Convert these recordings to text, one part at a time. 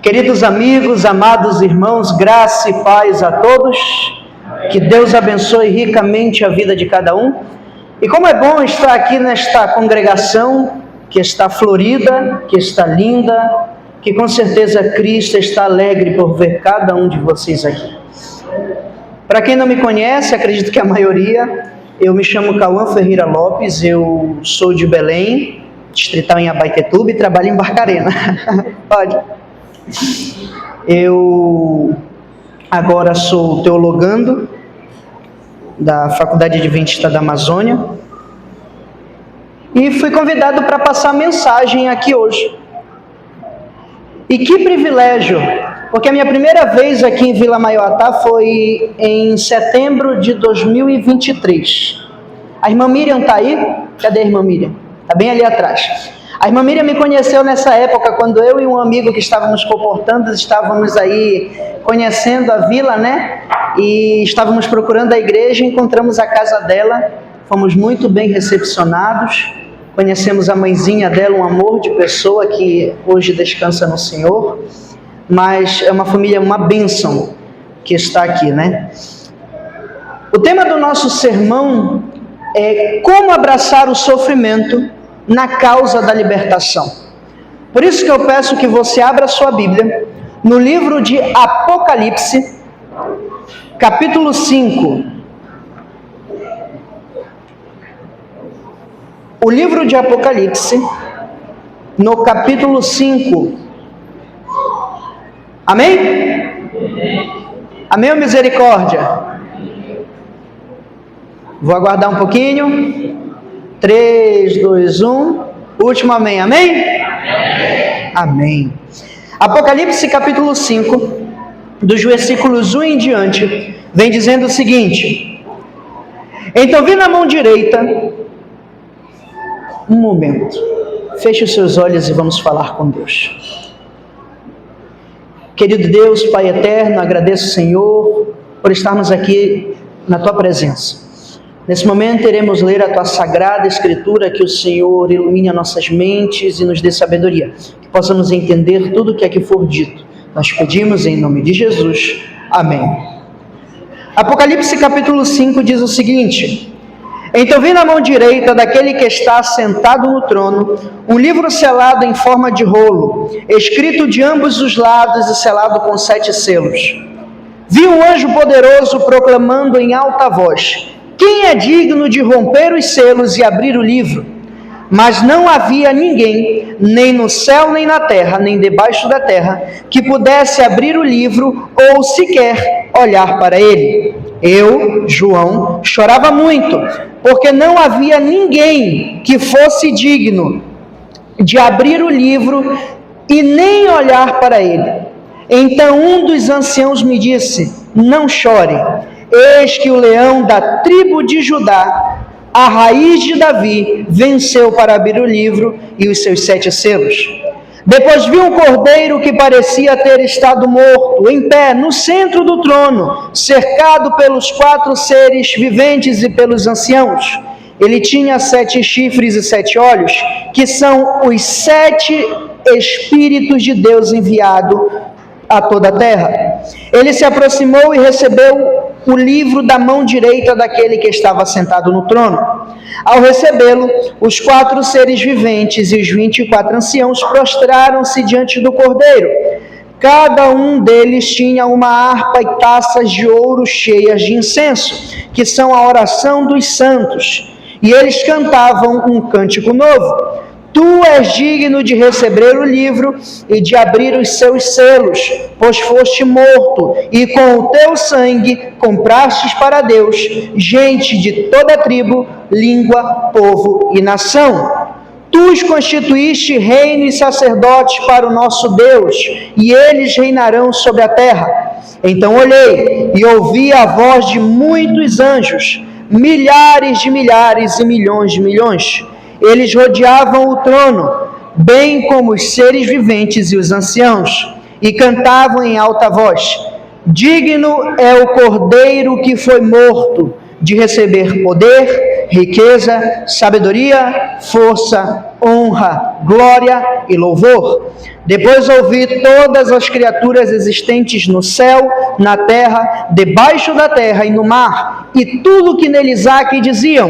Queridos amigos, amados irmãos, graça e paz a todos. Que Deus abençoe ricamente a vida de cada um. E como é bom estar aqui nesta congregação que está florida, que está linda, que com certeza Cristo está alegre por ver cada um de vocês aqui. Para quem não me conhece, acredito que a maioria, eu me chamo Cauã Ferreira Lopes, eu sou de Belém, distrital em Abaetetuba, e trabalho em Barcarena. Pode. Eu agora sou teologando da Faculdade Adventista da Amazônia e fui convidado para passar mensagem aqui hoje. E que privilégio, porque a minha primeira vez aqui em Vila Maiorá foi em setembro de 2023. A irmã Miriam está aí? Cadê a irmã Miriam? Está bem ali atrás. A irmã Miriam me conheceu nessa época, quando eu e um amigo que estávamos comportando, estávamos aí conhecendo a vila, né? E estávamos procurando a igreja, encontramos a casa dela, fomos muito bem recepcionados, conhecemos a mãezinha dela, um amor de pessoa que hoje descansa no Senhor, mas é uma família, uma bênção que está aqui, né? O tema do nosso sermão é como abraçar o sofrimento na causa da libertação. Por isso que eu peço que você abra sua Bíblia no livro de Apocalipse, capítulo 5. O livro de Apocalipse, no capítulo 5. Amém? Amém ou misericórdia? Vou aguardar um pouquinho. 3, 2, 1. Último amém. Amém? Amém. Apocalipse capítulo 5, dos versículos 1 em diante, vem dizendo o seguinte: então vi na mão direita, um momento, feche os seus olhos e vamos falar com Deus. Querido Deus, Pai eterno, agradeço, Senhor, por estarmos aqui na Tua presença. Nesse momento iremos ler a Tua Sagrada Escritura, que o Senhor ilumine as nossas mentes e nos dê sabedoria, que possamos entender tudo o que aqui for dito. Nós pedimos em nome de Jesus. Amém. Apocalipse capítulo 5 diz o seguinte: então vi na mão direita daquele que está sentado no trono um livro selado em forma de rolo, escrito de ambos os lados e selado com 7 selos. Vi um anjo poderoso proclamando em alta voz: quem é digno de romper os selos e abrir o livro? Mas não havia ninguém, nem no céu, nem na terra, nem debaixo da terra, que pudesse abrir o livro ou sequer olhar para ele. Eu, João, chorava muito, porque não havia ninguém que fosse digno de abrir o livro e nem olhar para ele. Então um dos anciãos me disse: não chore. Eis que o leão da tribo de Judá, a raiz de Davi, venceu para abrir o livro e os seus 7 selos. Depois vi um cordeiro que parecia ter estado morto, em pé, no centro do trono, cercado pelos 4 seres viventes e pelos anciãos. Ele tinha 7 chifres e 7 olhos, que são os 7 Espíritos de Deus enviado a toda a terra. Ele se aproximou e recebeu o livro da mão direita daquele que estava sentado no trono. Ao recebê-lo, os 4 seres viventes e os 24 anciãos prostraram-se diante do cordeiro. Cada um deles tinha uma harpa e taças de ouro cheias de incenso, que são a oração dos santos. E eles cantavam um cântico novo: tu és digno de receber o livro e de abrir os seus selos, pois foste morto, e com o teu sangue comprastes para Deus gente de toda tribo, língua, povo e nação. Tu os constituíste reino e sacerdotes para o nosso Deus, e eles reinarão sobre a terra. Então olhei e ouvi a voz de muitos anjos, milhares de milhares e milhões de milhões. Eles rodeavam o trono, bem como os seres viventes e os anciãos, e cantavam em alta voz: digno é o cordeiro que foi morto de receber poder, riqueza, sabedoria, força, honra, glória e louvor. Depois ouvi todas as criaturas existentes no céu, na terra, debaixo da terra e no mar, e tudo que neles há, que diziam: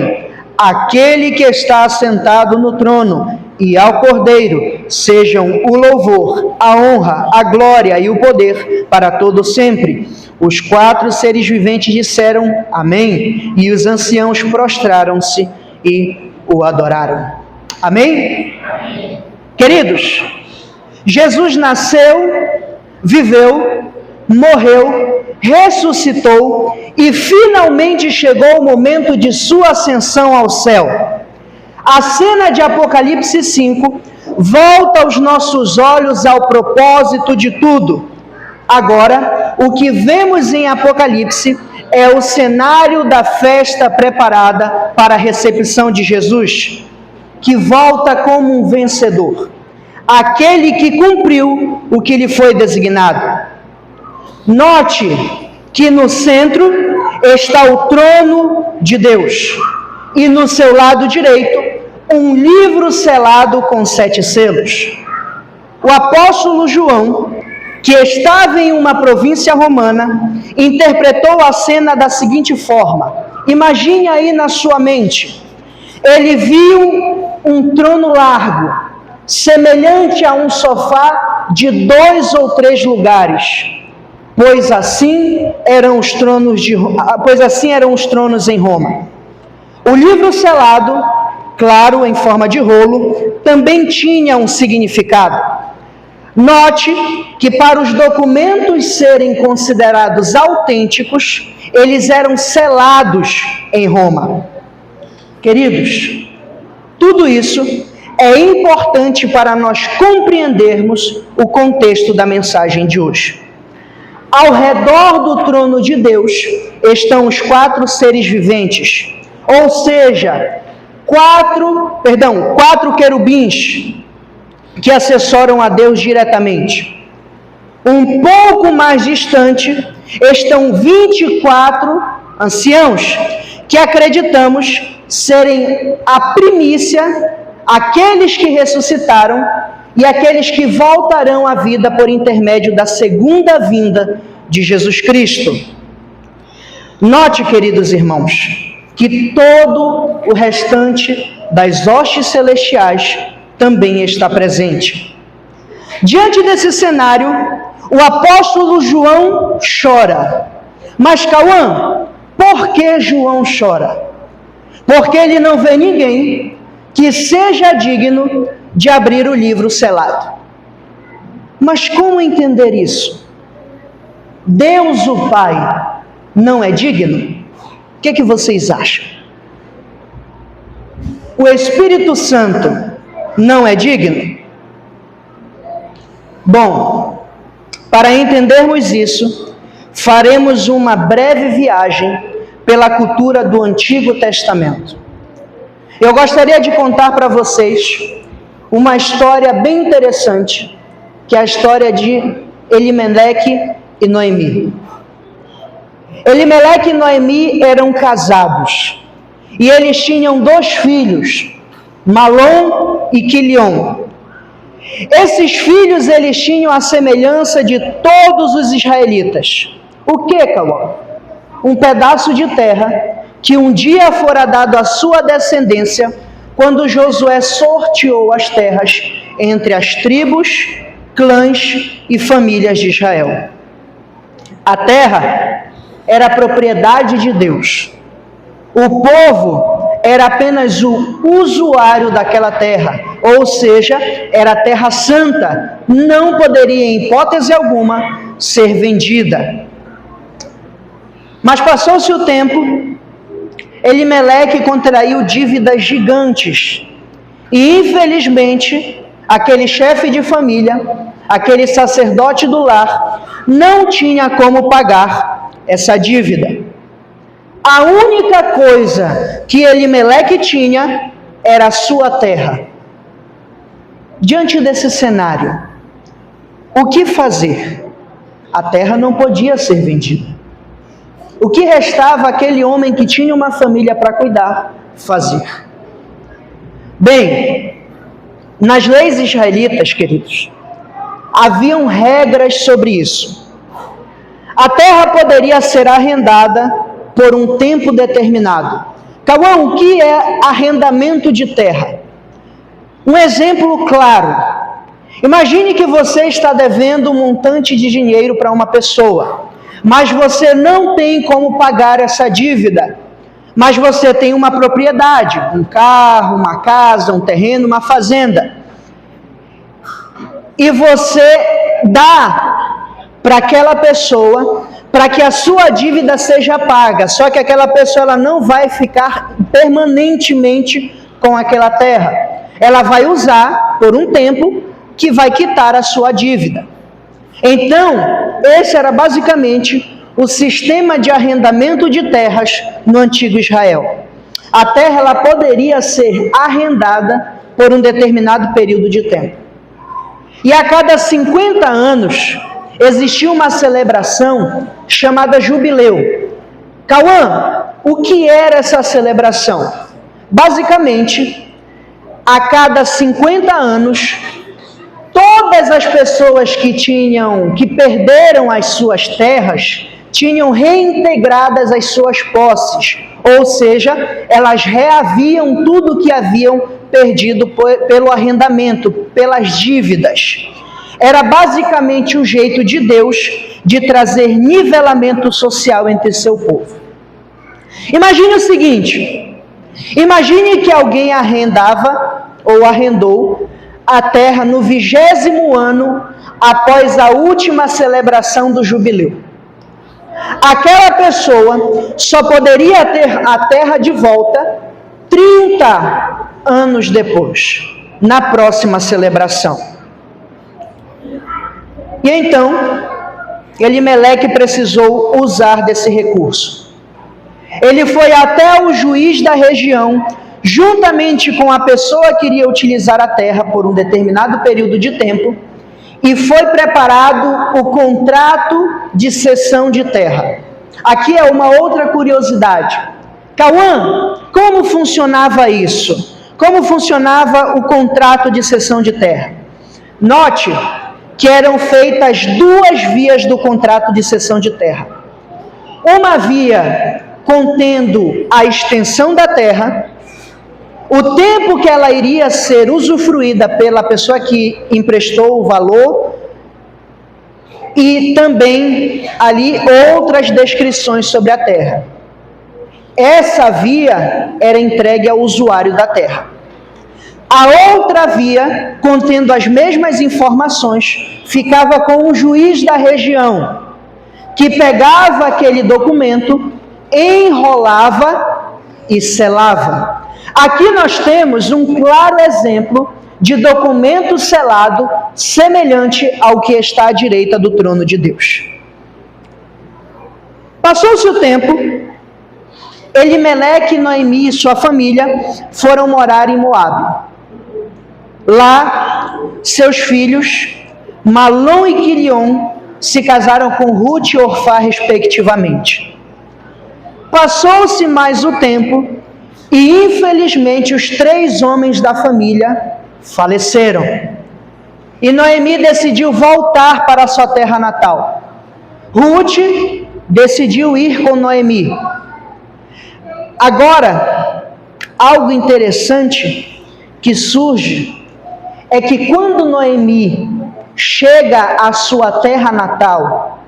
aquele que está assentado no trono e ao Cordeiro sejam o louvor, a honra, a glória e o poder para todo sempre. Os 4 seres viventes disseram amém, e os anciãos prostraram-se e o adoraram. Amém? Amém. Queridos, Jesus nasceu, viveu, morreu, ressuscitou e finalmente chegou o momento de sua ascensão ao céu. A cena de Apocalipse 5 volta os nossos olhos ao propósito de tudo. Agora, o que vemos em Apocalipse é o cenário da festa preparada para a recepção de Jesus, que volta como um vencedor, aquele que cumpriu o que lhe foi designado. Note que no centro está o trono de Deus e no seu lado direito um livro selado com 7 selos. O apóstolo João, que estava em uma província romana, interpretou a cena da seguinte forma. Imagine aí na sua mente. Ele viu um trono largo, semelhante a um sofá de 2 ou 3 lugares, pois assim eram os tronos em Roma. O livro selado, claro, em forma de rolo, também tinha um significado. Note que para os documentos serem considerados autênticos, eles eram selados em Roma. Queridos, tudo isso é importante para nós compreendermos o contexto da mensagem de hoje. Ao redor do trono de Deus estão os 4 seres viventes, ou seja, 4 querubins que assessoram a Deus diretamente. Um pouco mais distante estão 24 anciãos, que acreditamos serem a primícia, aqueles que ressuscitaram e aqueles que voltarão à vida por intermédio da segunda vinda de Jesus Cristo. Note, queridos irmãos, que todo o restante das hostes celestiais também está presente. Diante desse cenário, o apóstolo João chora. Mas, Cauã, por que João chora? Porque ele não vê ninguém que seja digno de abrir o livro selado. Mas como entender isso? Deus, o Pai, não é digno? O que vocês acham? O Espírito Santo não é digno? Bom, para entendermos isso, faremos uma breve viagem pela cultura do Antigo Testamento. Eu gostaria de contar para vocês uma história bem interessante, que é a história de Elimeleque e Noemi. Elimeleque e Noemi eram casados, e eles tinham 2 filhos, Malom e Quilion. Esses filhos, eles tinham a semelhança de todos os israelitas. O que, Cauã? Um pedaço de terra que um dia fora dado à sua descendência, quando Josué sorteou as terras entre as tribos, clãs e famílias de Israel. A terra era propriedade de Deus. O povo era apenas o usuário daquela terra, ou seja, era terra santa, não poderia em hipótese alguma ser vendida. Mas passou-se o tempo, Elimeleque contraiu dívidas gigantes e infelizmente aquele chefe de família, aquele sacerdote do lar, não tinha como pagar essa dívida. A única coisa que Elimeleque tinha era a sua terra. Diante desse cenário, o que fazer? A terra não podia ser vendida. o que restava aquele homem que tinha uma família para cuidar fazer? Bem, nas leis israelitas, queridos, haviam regras sobre isso. A terra poderia ser arrendada por um tempo determinado. Cauã, o que é arrendamento de terra? Um exemplo claro. Imagine que você está devendo um montante de dinheiro para uma pessoa, mas você não tem como pagar essa dívida. Mas você tem uma propriedade, um carro, uma casa, um terreno, uma fazenda. E você dá para aquela pessoa para que a sua dívida seja paga. Só que aquela pessoa ela não vai ficar permanentemente com aquela terra. Ela vai usar por um tempo que vai quitar a sua dívida. Então, esse era basicamente o sistema de arrendamento de terras no antigo Israel. A terra ela poderia ser arrendada por um determinado período de tempo. E a cada 50 anos existia uma celebração chamada Jubileu. Cauã, o que era essa celebração? Basicamente, a cada 50 anos, todas as pessoas que perderam as suas terras tinham reintegradas as suas posses, ou seja, elas reaviam tudo que haviam perdido pelo arrendamento, pelas dívidas. Era basicamente um jeito de Deus de trazer nivelamento social entre seu povo. Imagine o seguinte, imagine que alguém arrendava ou arrendou a terra no 20º ano após a última celebração do jubileu. Aquela pessoa só poderia ter a terra de volta 30 anos depois, na próxima celebração. E então, Elimeleque precisou usar desse recurso. Ele foi até o juiz da região, juntamente com a pessoa que iria utilizar a terra por um determinado período de tempo, e foi preparado o contrato de cessão de terra. Aqui é uma outra curiosidade. Cauã, como funcionava isso? Como funcionava o contrato de cessão de terra? Note que eram feitas duas vias do contrato de cessão de terra. Uma via contendo a extensão da terra, o tempo que ela iria ser usufruída pela pessoa que emprestou o valor e também ali outras descrições sobre a terra. Essa via era entregue ao usuário da terra. A outra via, contendo as mesmas informações, ficava com o juiz da região, que pegava aquele documento, enrolava e selava. Aqui nós temos um claro exemplo de documento selado semelhante ao que está à direita do trono de Deus. Passou-se o tempo, Elimeleque, Noemi e sua família foram morar em Moabe. Lá, seus filhos, Malom e Quilion, se casaram com Ruth e Orfá, respectivamente. Passou-se mais o tempo e, infelizmente, os 3 homens da família faleceram. E Noemi decidiu voltar para a sua terra natal. Ruth decidiu ir com Noemi. Agora, algo interessante que surge é que quando Noemi chega à sua terra natal,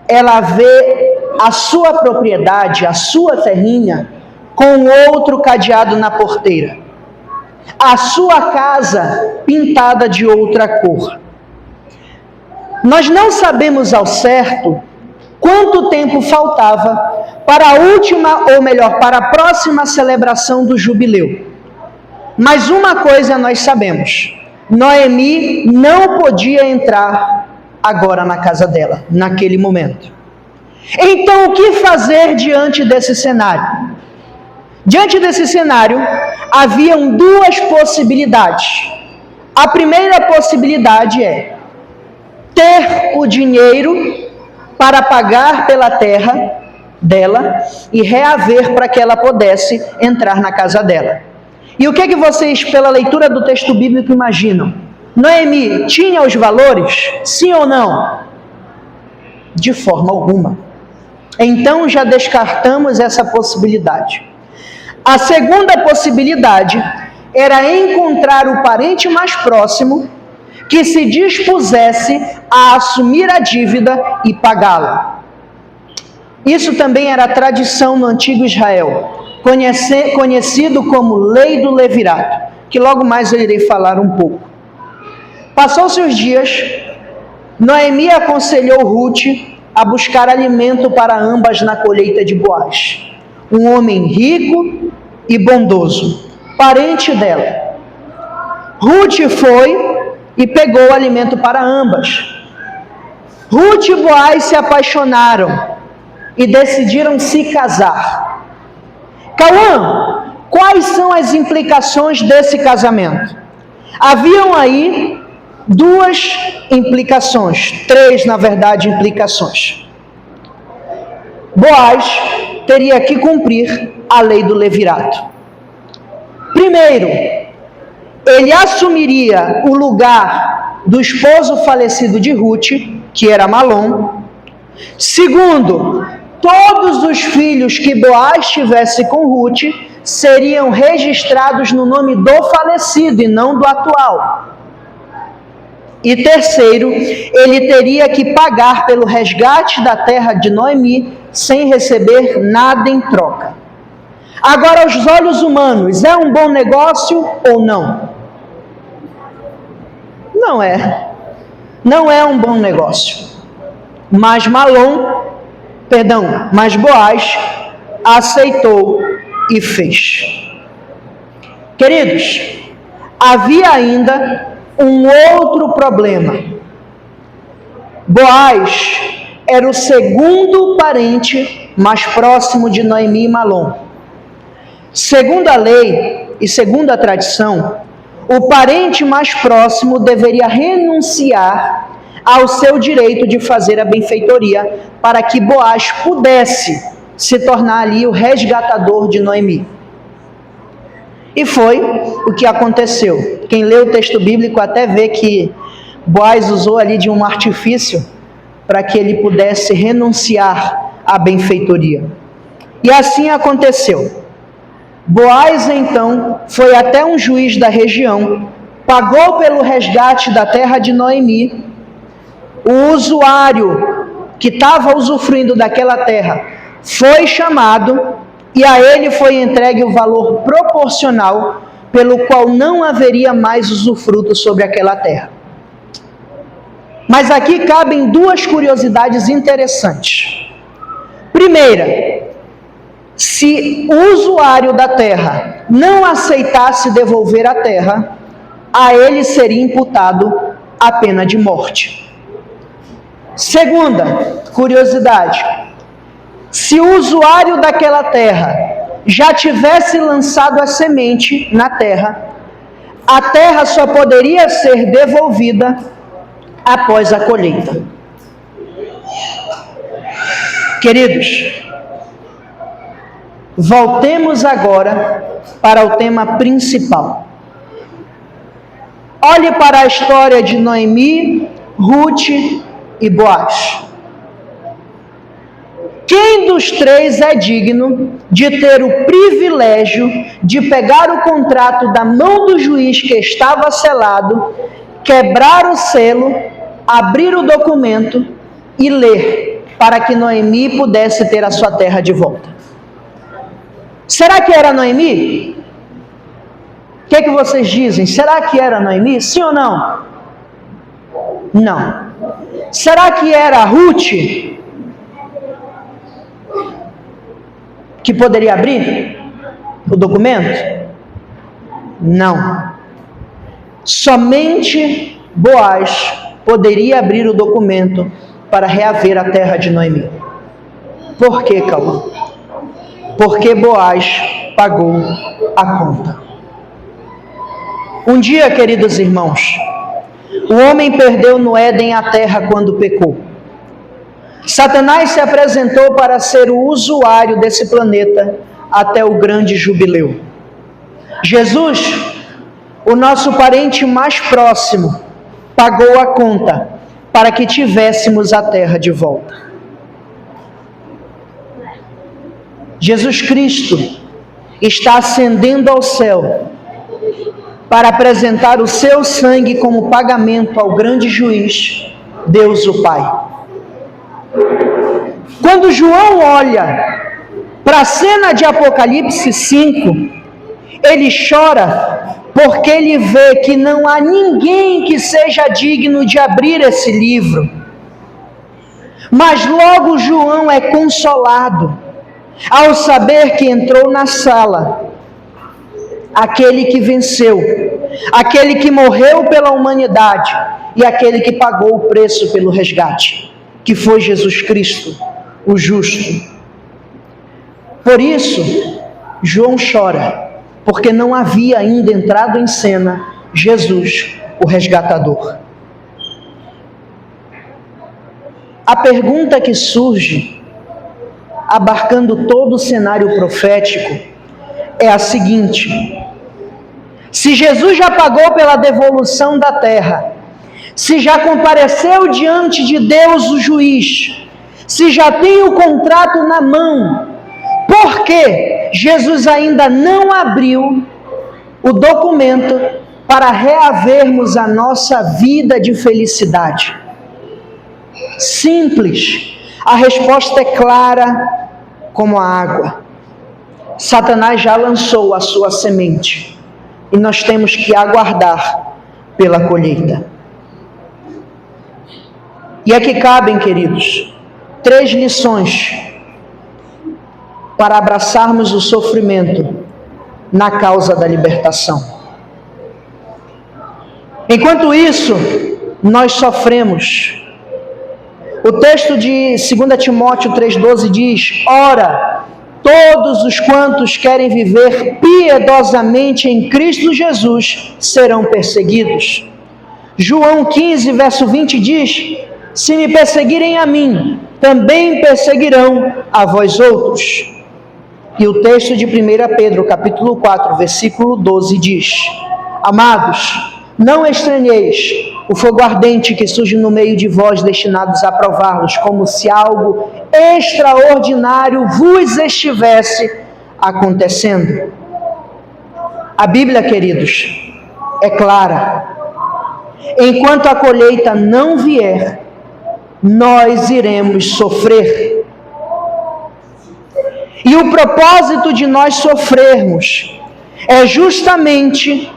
ela vê a sua propriedade, a sua terrinha, com outro cadeado na porteira. A sua casa pintada de outra cor. Nós não sabemos ao certo quanto tempo faltava para a última, ou melhor, para a próxima celebração do jubileu. Mas uma coisa nós sabemos: Noemi não podia entrar agora na casa dela, naquele momento. Então, o que fazer diante desse cenário? Diante desse cenário, haviam 2 possibilidades. A primeira possibilidade é ter o dinheiro para pagar pela terra dela e reaver para que ela pudesse entrar na casa dela. E o que vocês, pela leitura do texto bíblico, imaginam? Noemi tinha os valores? Sim ou não? De forma alguma. Então já descartamos essa possibilidade. A segunda possibilidade era encontrar o parente mais próximo que se dispusesse a assumir a dívida e pagá-la. Isso também era tradição no antigo Israel, conhecido como Lei do Levirato, que logo mais eu irei falar um pouco. Passou-se os dias, Noemi aconselhou Ruth a buscar alimento para ambas na colheita de Boaz, um homem rico e bondoso, parente dela. Ruth foi e pegou o alimento para ambas. Ruth e Boaz se apaixonaram e decidiram se casar. Cauã, quais são as implicações desse casamento? Haviam aí duas implicações, três, na verdade, implicações. Boaz teria que cumprir a lei do levirato. Primeiro, ele assumiria o lugar do esposo falecido de Ruth, que era Malom. Segundo, todos os filhos que Boaz tivesse com Ruth seriam registrados no nome do falecido e não do atual. E terceiro, ele teria que pagar pelo resgate da terra de Noemi sem receber nada em troca. Agora, aos olhos humanos, é um bom negócio ou não? Não é. Não é um bom negócio. Mas Boaz aceitou e fez. Queridos, havia ainda um outro problema. Boaz era o segundo parente mais próximo de Noemi e Malom. Segundo a lei e segundo a tradição, o parente mais próximo deveria renunciar ao seu direito de fazer a benfeitoria para que Boaz pudesse se tornar ali o resgatador de Noemi. E foi o que aconteceu. Quem lê o texto bíblico até vê que Boaz usou ali de um artifício para que ele pudesse renunciar à benfeitoria. E assim aconteceu. Boaz, então, foi até um juiz da região, pagou pelo resgate da terra de Noemi. O usuário que estava usufruindo daquela terra foi chamado e a ele foi entregue o valor proporcional pelo qual não haveria mais usufruto sobre aquela terra. Mas aqui cabem duas curiosidades interessantes. Primeira, se o usuário da terra não aceitasse devolver a terra, a ele seria imputado a pena de morte. Segunda curiosidade, se o usuário daquela terra já tivesse lançado a semente na terra, a terra só poderia ser devolvida após a colheita. Queridos, voltemos agora para o tema principal. Olhe para a história de Noemi, Ruth e Boaz. Quem dos três é digno de ter o privilégio de pegar o contrato da mão do juiz que estava selado, quebrar o selo, abrir o documento e ler para que Noemi pudesse ter a sua terra de volta? Será que era Noemi? O que vocês dizem? Será que era Noemi? Sim ou não? Não. Será que era Ruth que poderia abrir o documento? Não. Somente Boaz poderia abrir o documento para reaver a terra de Noemi. Por quê, Cauã? Porque Boaz pagou a conta. Um dia, queridos irmãos, o homem perdeu no Éden a terra quando pecou. Satanás se apresentou para ser o usuário desse planeta até o grande jubileu. Jesus, o nosso parente mais próximo, pagou a conta para que tivéssemos a terra de volta. Jesus Cristo está ascendendo ao céu para apresentar o seu sangue como pagamento ao grande juiz, Deus o Pai. Quando João olha para a cena de Apocalipse 5, ele chora porque ele vê que não há ninguém que seja digno de abrir esse livro. Mas logo João é consolado ao saber que entrou na sala aquele que venceu, aquele que morreu pela humanidade e aquele que pagou o preço pelo resgate, que foi Jesus Cristo, o justo. Por isso, João chora, porque não havia ainda entrado em cena Jesus, o resgatador. A pergunta que surge, abarcando todo o cenário profético, é a seguinte: se Jesus já pagou pela devolução da terra, se já compareceu diante de Deus o juiz, se já tem o contrato na mão, por que Jesus ainda não abriu o documento para reavermos a nossa vida de felicidade? Simples, a resposta é clara como a água. Satanás já lançou a sua semente e nós temos que aguardar pela colheita. E aqui cabem, queridos, 3 lições para abraçarmos o sofrimento na causa da libertação. Enquanto isso, nós sofremos. O texto de 2 Timóteo 3,12 diz: ora, todos os quantos querem viver piedosamente em Cristo Jesus serão perseguidos. João 15, verso 20 diz: se me perseguirem a mim, também perseguirão a vós outros. E o texto de 1 Pedro, capítulo 4, versículo 12 diz: amados, não estranheis o fogo ardente que surge no meio de vós, destinados a prová-los, como se algo extraordinário vos estivesse acontecendo. A Bíblia, queridos, é clara. Enquanto a colheita não vier, nós iremos sofrer. E o propósito de nós sofrermos é justamente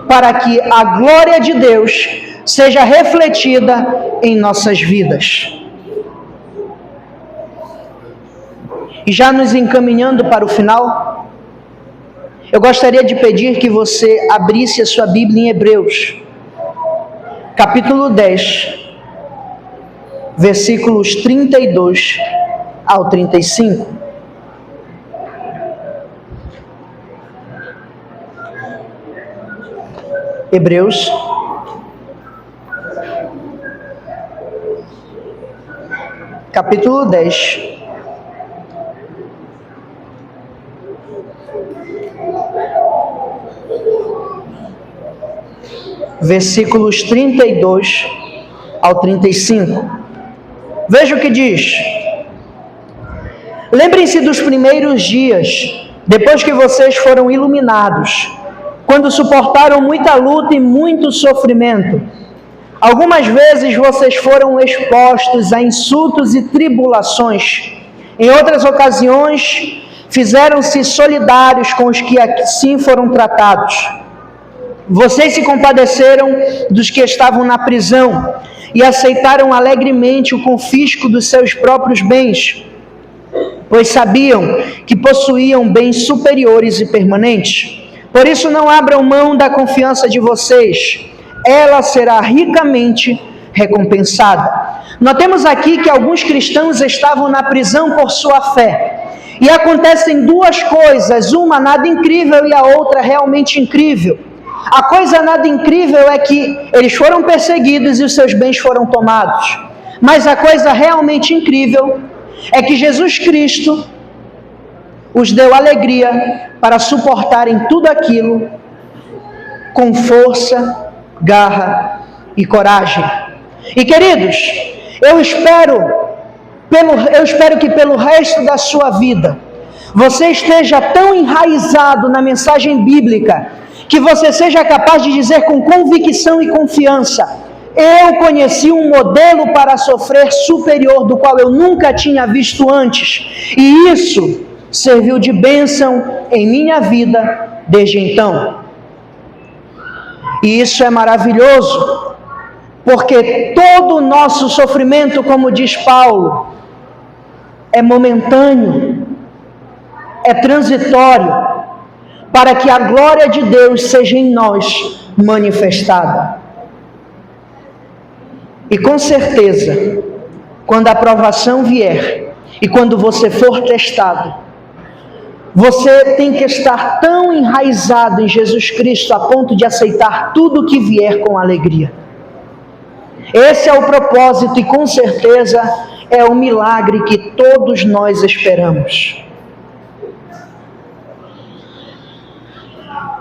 para que a glória de Deus seja refletida em nossas vidas. E já nos encaminhando para o final, eu gostaria de pedir que você abrisse a sua Bíblia em Hebreus, capítulo 10, versículos 32 ao 35. Hebreus, capítulo 10, versículos 32 ao 35. Veja o que diz: lembrem-se dos primeiros dias, depois que vocês foram iluminados, quando suportaram muita luta e muito sofrimento. Algumas vezes vocês foram expostos a insultos e tribulações. Em outras ocasiões, fizeram-se solidários com os que assim foram tratados. Vocês se compadeceram dos que estavam na prisão e aceitaram alegremente o confisco dos seus próprios bens, pois sabiam que possuíam bens superiores e permanentes. Por isso não abram mão da confiança de vocês, ela será ricamente recompensada. Notemos aqui que alguns cristãos estavam na prisão por sua fé. E acontecem 2 coisas, uma nada incrível e a outra realmente incrível. A coisa nada incrível é que eles foram perseguidos e os seus bens foram tomados. Mas a coisa realmente incrível é que Jesus Cristo os deu alegria para suportarem tudo aquilo com força, garra e coragem. E queridos, eu espero que pelo resto da sua vida você esteja tão enraizado na mensagem bíblica que você seja capaz de dizer com convicção e confiança: eu conheci um modelo para sofrer superior do qual eu nunca tinha visto antes, e isso serviu de bênção em minha vida desde então. E isso é maravilhoso, porque todo o nosso sofrimento, como diz Paulo, é momentâneo, é transitório, para que a glória de Deus seja em nós manifestada. E com certeza, quando a provação vier e quando você for testado, você tem que estar tão enraizado em Jesus Cristo a ponto de aceitar tudo que vier com alegria. Esse é o propósito e com certeza é o milagre que todos nós esperamos.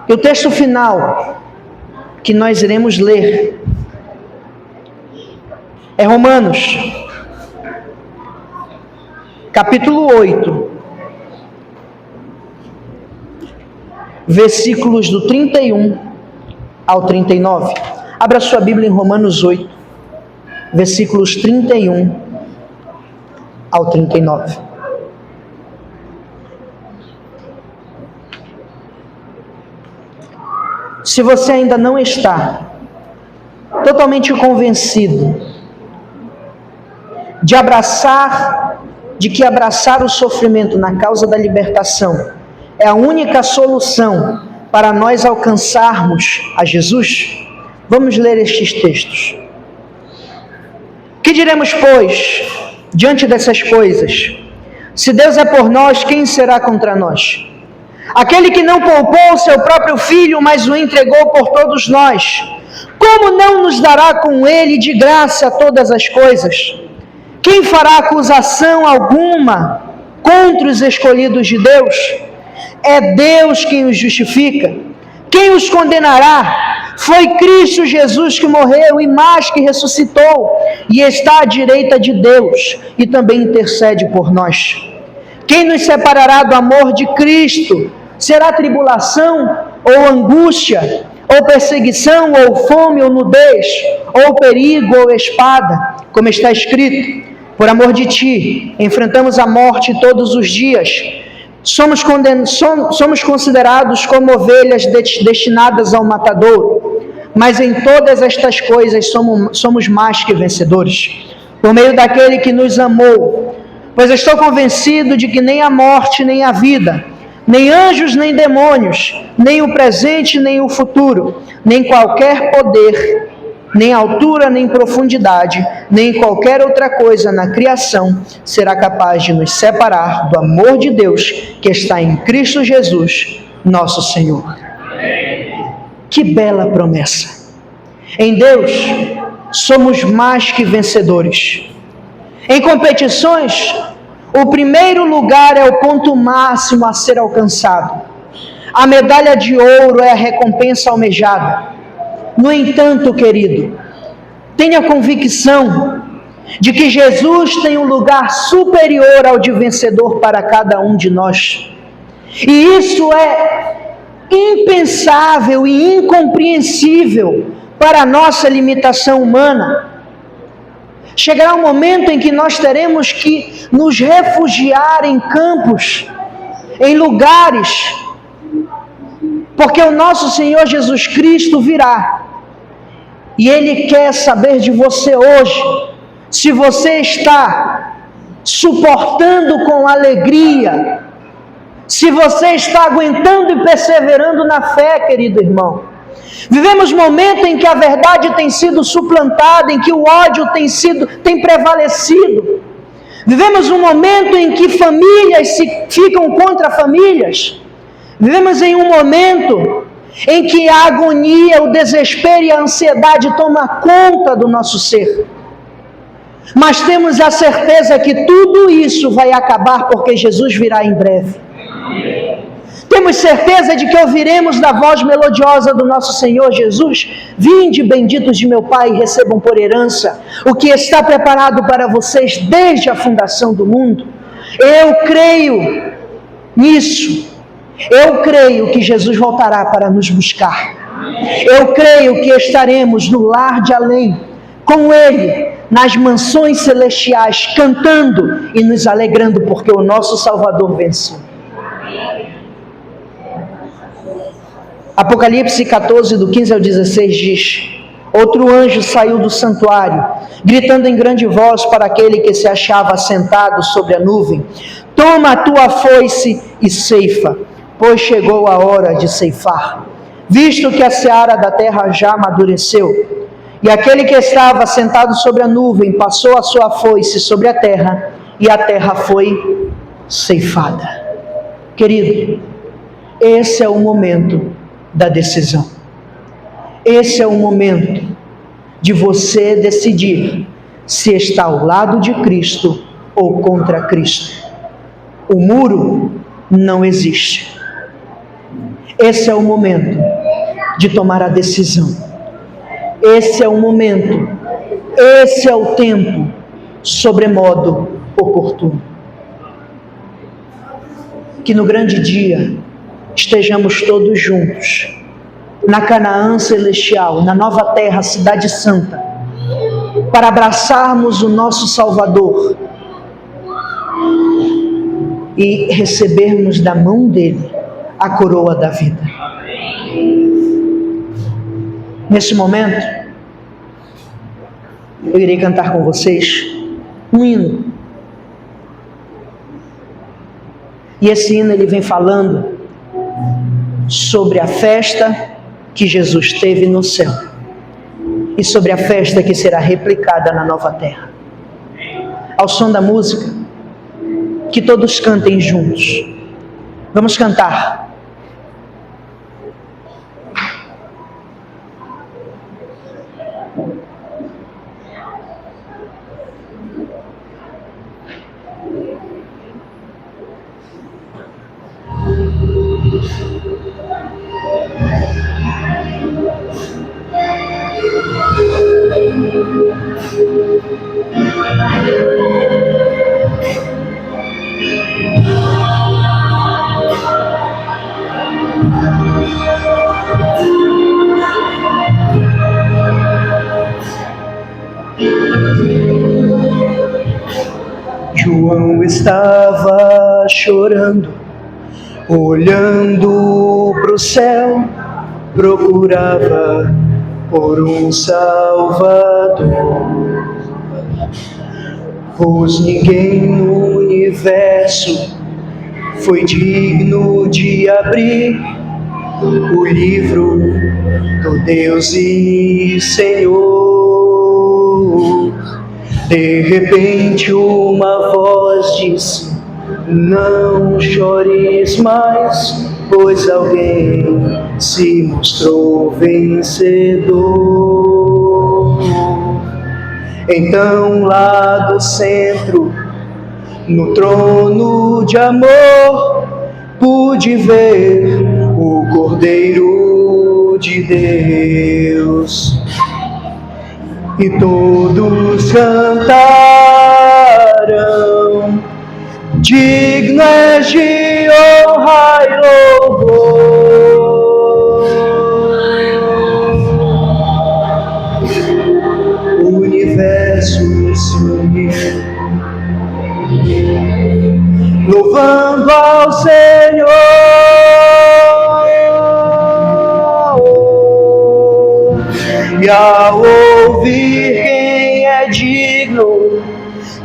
E o texto final que nós iremos ler é Romanos, capítulo 8, versículos do 31 ao 39. Abra sua Bíblia em Romanos 8, versículos 31 ao 39. Se você ainda não está totalmente convencido de que abraçar o sofrimento na causa da libertação é a única solução para nós alcançarmos a Jesus, vamos ler estes textos. Que diremos, pois, diante dessas coisas? Se Deus é por nós, quem será contra nós? Aquele que não poupou o seu próprio filho, mas o entregou por todos nós, como não nos dará com ele de graça todas as coisas? Quem fará acusação alguma contra os escolhidos de Deus? É Deus quem os justifica. Quem os condenará? Foi Cristo Jesus que morreu e mais que ressuscitou e está à direita de Deus e também intercede por nós. Quem nos separará do amor de Cristo? Será tribulação ou angústia, ou perseguição, ou fome, ou nudez, ou perigo, ou espada, como está escrito: por amor de ti, enfrentamos a morte todos os dias. Somos considerados como ovelhas destinadas ao matadouro, mas em todas estas coisas somos mais que vencedores, por meio daquele que nos amou. Pois estou convencido de que nem a morte, nem a vida, nem anjos, nem demônios, nem o presente, nem o futuro, nem qualquer poder, nem altura, nem profundidade, nem qualquer outra coisa na criação será capaz de nos separar do amor de Deus que está em Cristo Jesus, nosso Senhor. Que bela promessa! Em Deus somos mais que vencedores. Em competições, o primeiro lugar é o ponto máximo a ser alcançado. A medalha de ouro é a recompensa almejada. No entanto, querido, tenha convicção de que Jesus tem um lugar superior ao de vencedor para cada um de nós. E isso é impensável e incompreensível para a nossa limitação humana. Chegará um momento em que nós teremos que nos refugiar em campos, em lugares, porque o nosso Senhor Jesus Cristo virá. E Ele quer saber de você hoje, se você está suportando com alegria, se você está aguentando e perseverando na fé, querido irmão. Vivemos um momento em que a verdade tem sido suplantada, em que o ódio tem prevalecido. Vivemos um momento em que famílias ficam contra famílias. Vivemos em um momento em que a agonia, o desespero e a ansiedade tomam conta do nosso ser. Mas temos a certeza que tudo isso vai acabar porque Jesus virá em breve. Temos certeza de que ouviremos da voz melodiosa do nosso Senhor Jesus: vinde, benditos de meu Pai, e recebam por herança o que está preparado para vocês desde a fundação do mundo. Eu creio nisso. Eu creio que Jesus voltará para nos buscar. Eu creio que estaremos no lar de além, com Ele, nas mansões celestiais, cantando e nos alegrando, porque o nosso Salvador venceu. Apocalipse 14, do 15 ao 16 diz: outro anjo saiu do santuário, gritando em grande voz para aquele que se achava assentado sobre a nuvem: toma a tua foice e ceifa, pois chegou a hora de ceifar, visto que a seara da terra já amadureceu. E aquele que estava sentado sobre a nuvem passou a sua foice sobre a terra, e a terra foi ceifada. Querido, esse é o momento da decisão. Esse é o momento de você decidir se está ao lado de Cristo ou contra Cristo. O muro não existe. Esse é o momento de tomar a decisão. Esse é o momento, esse é o tempo, sobremodo oportuno. Que no grande dia estejamos todos juntos, na Canaã celestial, na nova terra, cidade santa, para abraçarmos o nosso Salvador e recebermos da mão dele a coroa da vida. Nesse momento, eu irei cantar com vocês um hino. E esse hino ele vem falando sobre a festa que Jesus teve no céu e sobre a festa que será replicada na nova terra. Ao som da música, que todos cantem juntos. Vamos cantar. João estava chorando, olhando para o céu, procurava por um Salvador. Pois ninguém no universo foi digno de abrir o livro do Deus e Senhor. De repente uma voz disse: não chores mais, pois alguém se mostrou vencedor. Então lá do centro, no trono de amor, pude ver o Cordeiro de Deus. E todos cantaram: digno és de honra e louvor. O universo se uniu, louvando ao Senhor. E ao ouvir quem é digno,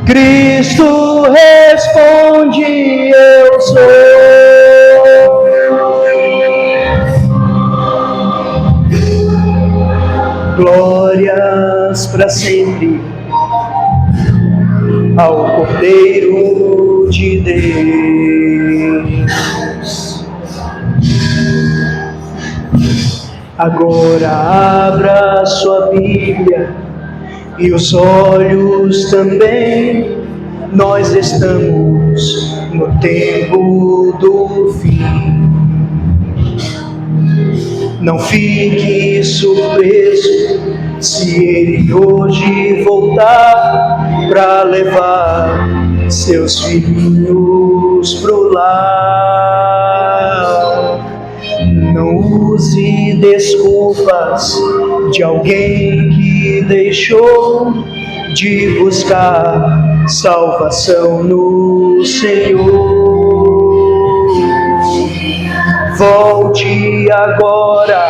Cristo responde: eu sou. Glórias para sempre ao Cordeiro de Deus. Agora abra sua Bíblia e os olhos também. Nós estamos no tempo do fim. Não fique surpreso se Ele hoje voltar para levar seus filhinhos pro lar. Não use desculpas de alguém que deixou de buscar salvação no Senhor. Volte agora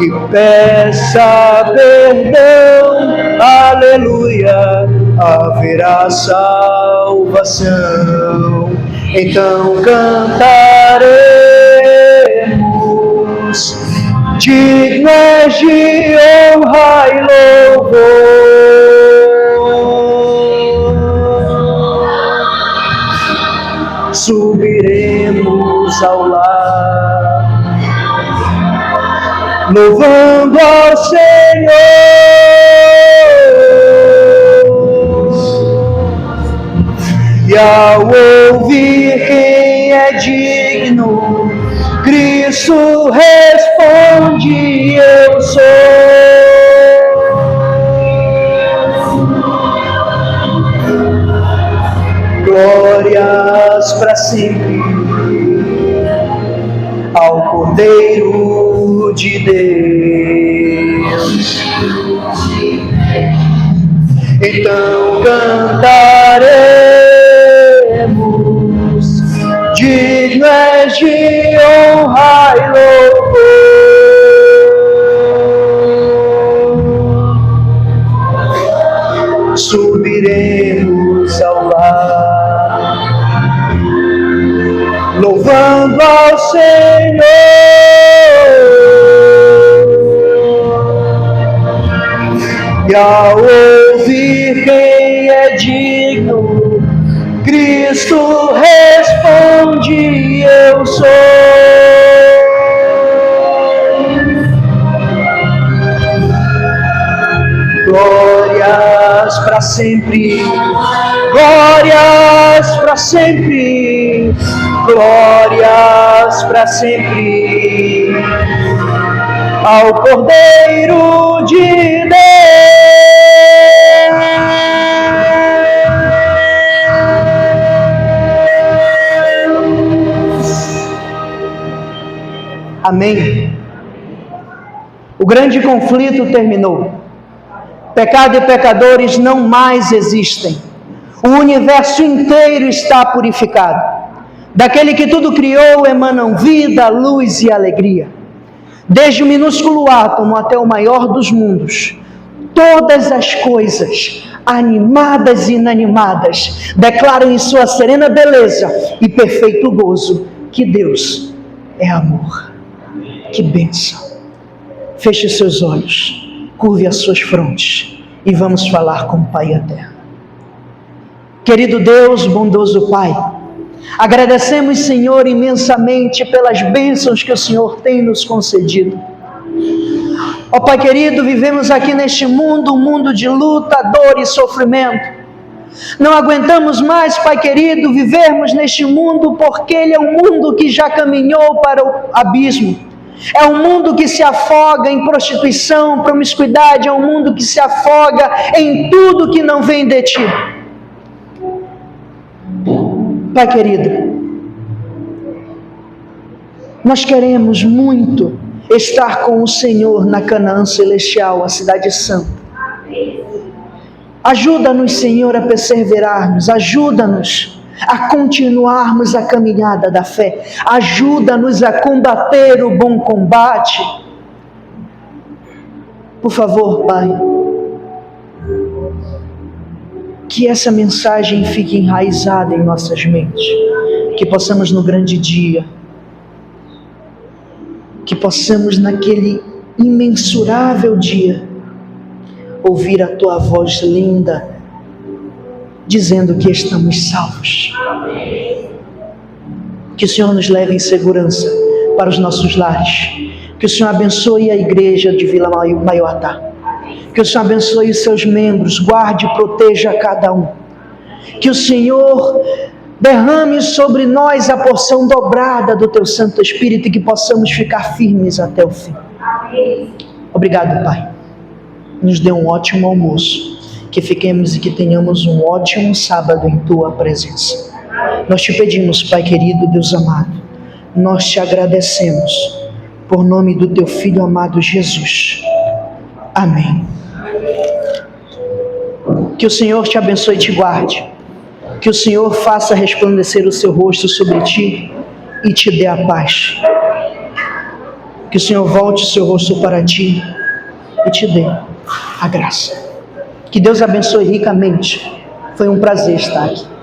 e peça perdão, aleluia, haverá salvação. Então cantaremos, dignas de honra e louvor. Subiremos ao lar, louvando ao Senhor, e ao ouvir quem é digno, Cristo responde: eu sou. Glórias para sempre ao Cordeiro de Deus. Então cantaremos, dignas de honra e louvor. Subiremos ao lar, louvando ao Senhor, e ao ouvir quem é digno, Cristo responde: eu sou. Glórias para sempre, glórias para sempre, glórias para sempre ao Cordeiro de Deus. Amém. O grande conflito terminou. Pecado e pecadores não mais existem. O universo inteiro está purificado. Daquele que tudo criou emanam vida, luz e alegria. Desde o minúsculo átomo até o maior dos mundos, todas as coisas, animadas e inanimadas, declaram em sua serena beleza e perfeito gozo que Deus é amor. Que bênção! Feche seus olhos, curve as suas frontes e vamos falar com o Pai eterno. Querido Deus, bondoso Pai, agradecemos, Senhor, imensamente pelas bênçãos que o Senhor tem nos concedido. Ó Pai querido, vivemos aqui neste mundo, um mundo de luta, dor e sofrimento. Não aguentamos mais, Pai querido, vivermos neste mundo, porque ele é um mundo que já caminhou para o abismo. É um mundo que se afoga em prostituição, promiscuidade, é um mundo que se afoga em tudo que não vem de Ti. Pai querido, nós queremos muito estar com o Senhor na Canaã Celestial, a cidade santa. Ajuda-nos, Senhor, a perseverarmos, ajuda-nos a continuarmos a caminhada da fé, ajuda-nos a combater o bom combate. Por favor, Pai, que essa mensagem fique enraizada em nossas mentes, que possamos no grande dia, que possamos naquele imensurável dia, ouvir a Tua voz linda, dizendo que estamos salvos. Que o Senhor nos leve em segurança para os nossos lares. Que o Senhor abençoe a igreja de Vila Maiortá. Que o Senhor abençoe os seus membros, guarde e proteja cada um. Que o Senhor derrame sobre nós a porção dobrada do Teu Santo Espírito e que possamos ficar firmes até o fim. Obrigado, Pai. Nos dê um ótimo almoço. Que fiquemos e que tenhamos um ótimo sábado em Tua presença. Nós te pedimos, Pai querido, Deus amado, nós te agradecemos por nome do Teu Filho amado Jesus. Amém. Que o Senhor te abençoe e te guarde. Que o Senhor faça resplandecer o seu rosto sobre ti e te dê a paz. Que o Senhor volte o seu rosto para ti e te dê a graça. Que Deus abençoe ricamente. Foi um prazer estar aqui.